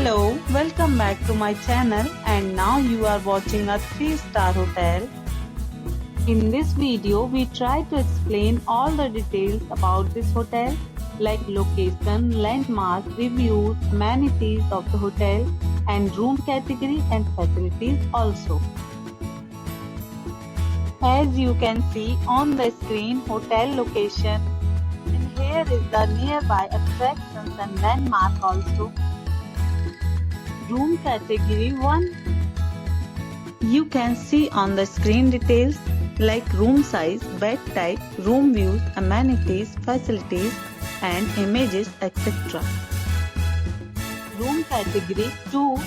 Hello, welcome back to my channel, and now you are watching a 3-star hotel. In this video, we try to explain all the details about this hotel like location, landmark, reviews, amenities of the hotel and room category and facilities also. As you can see on the screen, hotel location, and here is the nearby attractions and landmark also. Room category 1. You can see on the screen details like room size, bed type, room views, amenities, facilities and images, etc. Room category 2.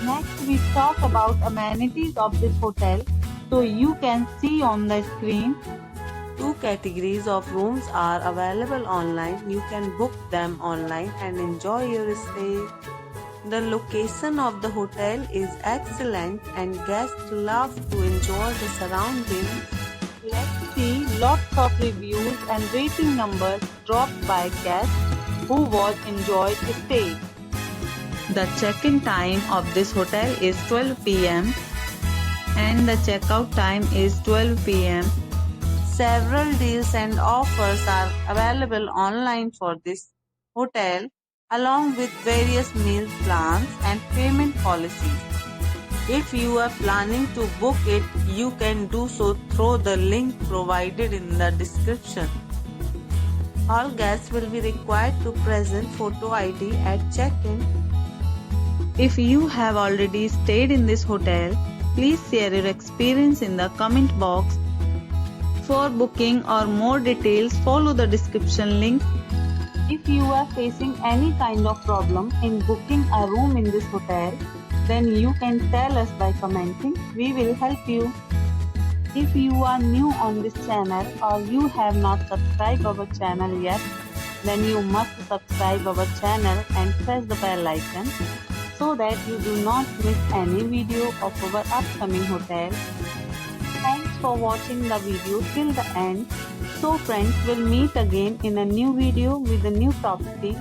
Next we talk about amenities of this hotel. So you can see on the screen. 2 categories of rooms are available online. You can book them online and enjoy your stay. The location of the hotel is excellent and guests love to enjoy the surroundings. Let's see lots of reviews and rating numbers dropped by guests who was enjoyed stay. The check-in time of this hotel is 12 p.m. and the check-out time is 12 p.m. Several deals and offers are available online for this hotel, along with various meal plans and payment policies. If you are planning to book it, you can do so through the link provided in the description. All guests will be required to present photo ID at check-in. If you have already stayed in this hotel, please share your experience in the comment box. For booking or more details, follow the description link. If you are facing any kind of problem in booking a room in this hotel, then you can tell us by commenting. We will help you. If you are new on this channel or you have not subscribed our channel yet, then you must subscribe our channel and press the bell icon so that you do not miss any video of our upcoming hotel. Thanks for watching the video till the end. So friends, will meet again in a new video with a new property.